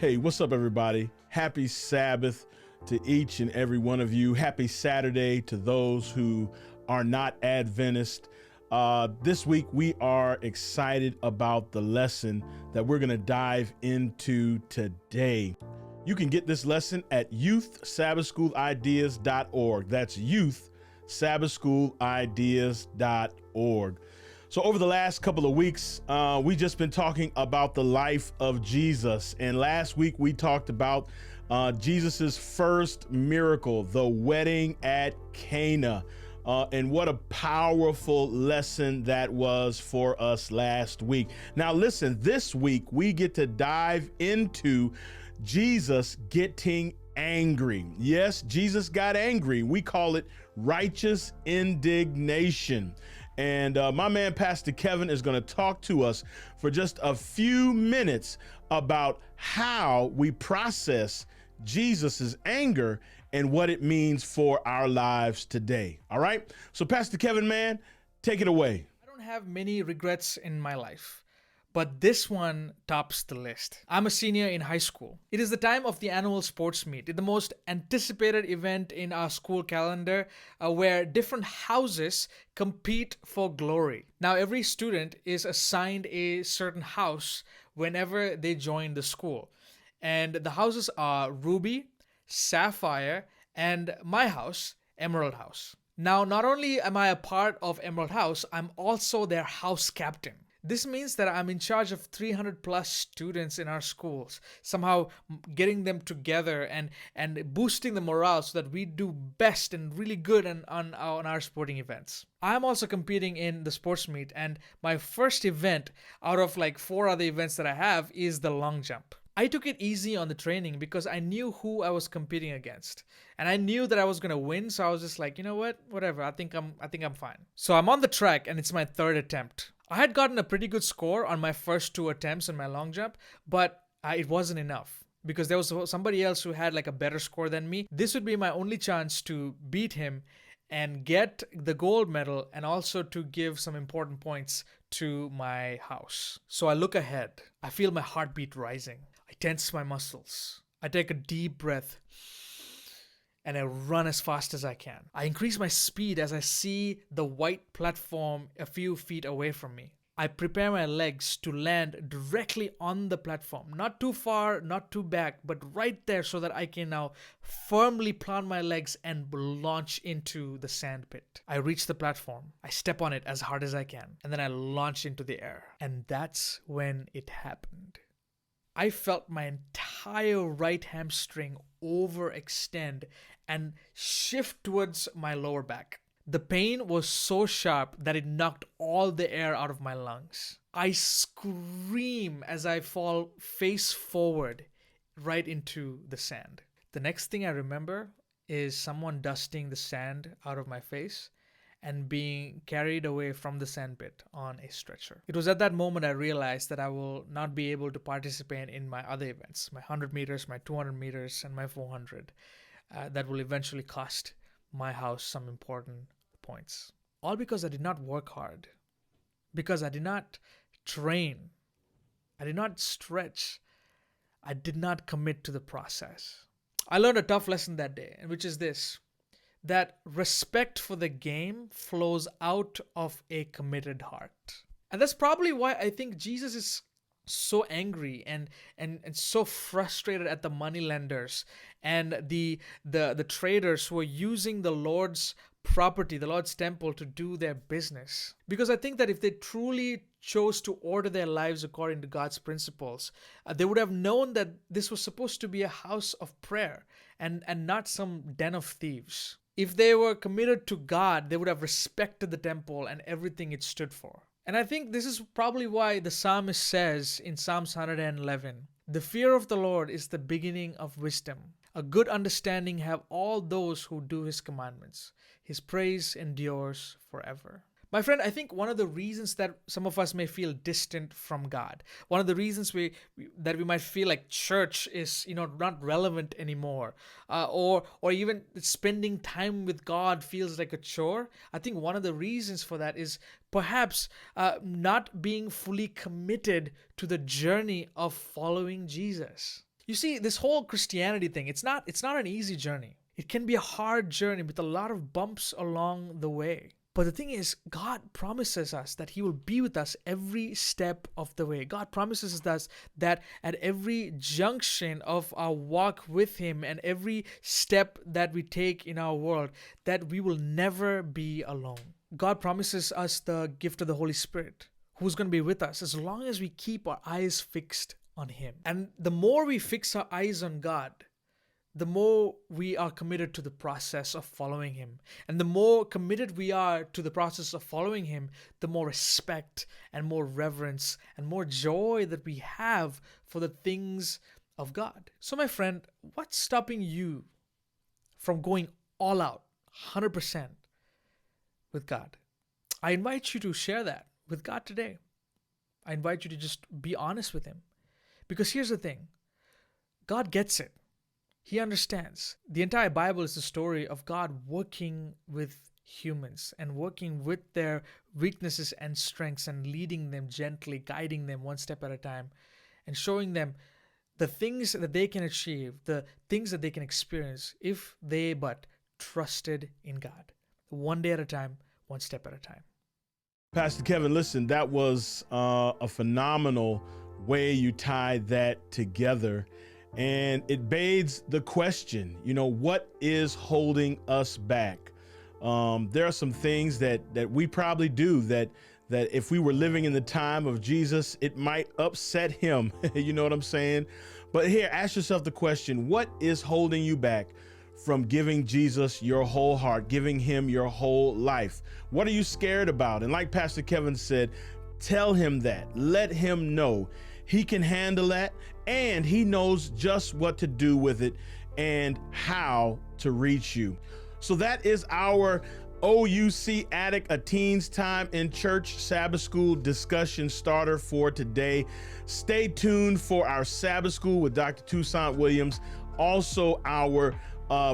Hey, what's up, everybody? Happy Sabbath to each and every one of you. Happy Saturday to those who are not Adventist. This week, we are excited about the lesson that we're going to dive into today. You can get this lesson at youthsabbathschoolideas.org. That's youthsabbathschoolideas.org. So over the last couple of weeks, we just been talking about the life of Jesus. And last week we talked about Jesus's first miracle, the wedding at Cana. And what a powerful lesson that was for us last week. Now listen, this week we get to dive into Jesus getting angry. Yes, Jesus got angry. We call it righteous indignation. And my man, Pastor Kevin, is going to talk to us for just a few minutes about how we process Jesus's anger and what it means for our lives today. All right. So, Pastor Kevin, man, take it away. I don't have many regrets in my life, but this one tops the list. I'm a senior in high school. It is the time of the annual sports meet, the most anticipated event in our school calendar, where different houses compete for glory. Now, every student is assigned a certain house whenever they join the school. And the houses are Ruby, Sapphire, and my house, Emerald House. Now, not only am I a part of Emerald House, I'm also their house captain. This means that I'm in charge of 300 plus students in our schools, somehow getting them together and boosting the morale so that we do best and really good on our sporting events. I'm also competing in the sports meet, and my first event out of like 4 other events that I have is the long jump. I took it easy on the training because I knew who I was competing against, and I knew that I was gonna win. So I was just like, you know what, whatever. I think I'm fine. So I'm on the track, and it's my 3rd attempt. I had gotten a pretty good score on my first 2 attempts in my long jump, but it wasn't enough because there was somebody else who had like a better score than me. This would be my only chance to beat him and get the gold medal, and also to give some important points to my house. So I look ahead. I feel my heartbeat rising. I tense my muscles. I take a deep breath and I run as fast as I can. I increase my speed as I see the white platform a few feet away from me. I prepare my legs to land directly on the platform. Not too far, not too back, but right there so that I can now firmly plant my legs and launch into the sand pit. I reach the platform. I step on it as hard as I can, and then I launch into the air. And that's when it happened. I felt my entire right hamstring overextend and shift towards my lower back. The pain was so sharp that it knocked all the air out of my lungs. I scream as I fall face forward right into the sand. The next thing I remember is someone dusting the sand out of my face and being carried away from the sandpit on a stretcher. It was at that moment I realized that I will not be able to participate in my other events, my 100 meters, my 200 meters, and my 400. That will eventually cost my house some important points. All because I did not work hard, because I did not train, I did not stretch, I did not commit to the process. I learned a tough lesson that day, which is this: that respect for the game flows out of a committed heart. And that's probably why I think Jesus is so angry and so frustrated at the moneylenders and the traders who are using the Lord's property, the Lord's temple, to do their business. Because I think that if they truly chose to order their lives according to God's principles, they would have known that this was supposed to be a house of prayer and not some den of thieves. If they were committed to God, they would have respected the temple and everything it stood for. And I think this is probably why the psalmist says in Psalms 111, "The fear of the Lord is the beginning of wisdom. A good understanding have all those who do his commandments. His praise endures forever." My friend, I think one of the reasons that some of us may feel distant from God, one of the reasons that we might feel like church is, not relevant anymore, or even spending time with God feels like a chore. I think one of the reasons for that is perhaps not being fully committed to the journey of following Jesus. You see, this whole Christianity thing, it's not an easy journey. It can be a hard journey with a lot of bumps along the way. But the thing is, God promises us that He will be with us every step of the way. God promises us that at every junction of our walk with Him and every step that we take in our world, that we will never be alone. God promises us the gift of the Holy Spirit, who's going to be with us as long as we keep our eyes fixed on Him. And the more we fix our eyes on God, the more we are committed to the process of following Him. And the more committed we are to the process of following Him, the more respect and more reverence and more joy that we have for the things of God. So, my friend, what's stopping you from going all out, 100% with God? I invite you to share that with God today. I invite you to just be honest with Him. Because here's the thing, God gets it. He understands. The entire Bible is the story of God working with humans and working with their weaknesses and strengths and leading them gently, guiding them one step at a time, and showing them the things that they can achieve, the things that they can experience if they but trusted in God. One day at a time, one step at a time. Pastor Kevin, listen, that was a phenomenal way you tied that together. And it begs the question, what is holding us back? There are some things that we probably do that if we were living in the time of Jesus, it might upset Him. You know what I'm saying? But here, ask yourself the question, what is holding you back from giving Jesus your whole heart, giving Him your whole life? What are you scared about? And like Pastor Kevin said, tell Him that. Let Him know. He can handle that, and He knows just what to do with it and how to reach you. So that is our OUC Addict, a Teen's Time in Church Sabbath School discussion starter for today. Stay tuned for our Sabbath School with Dr. Toussaint Williams, also our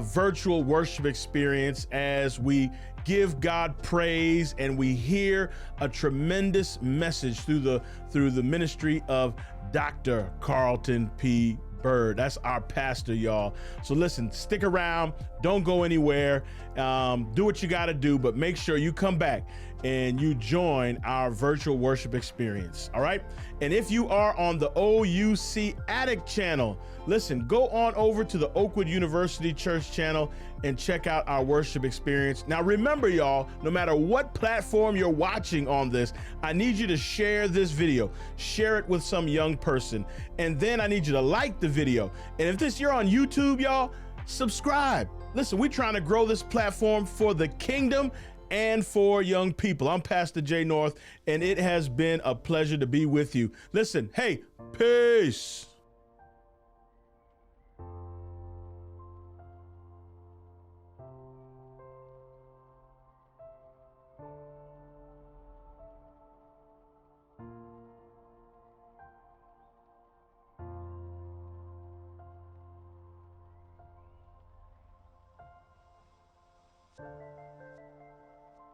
virtual worship experience as we give God praise and we hear a tremendous message through the ministry of Dr. Carlton P. Bird. That's our pastor, y'all. So listen, stick around. Don't go anywhere. Do what you got to do, but make sure you come back and you join our virtual worship experience. All right. And if you are on the OUC Addict channel, listen, go on over to the Oakwood University Church channel and check out our worship experience. Now, remember, y'all, no matter what platform you're watching on this, I need you to share this video, share it with some young person. And then I need you to like the video. And if you're on YouTube, y'all, subscribe. Listen, we're trying to grow this platform for the kingdom and for young people. I'm Pastor Jay North, and it has been a pleasure to be with you. Listen, hey, peace.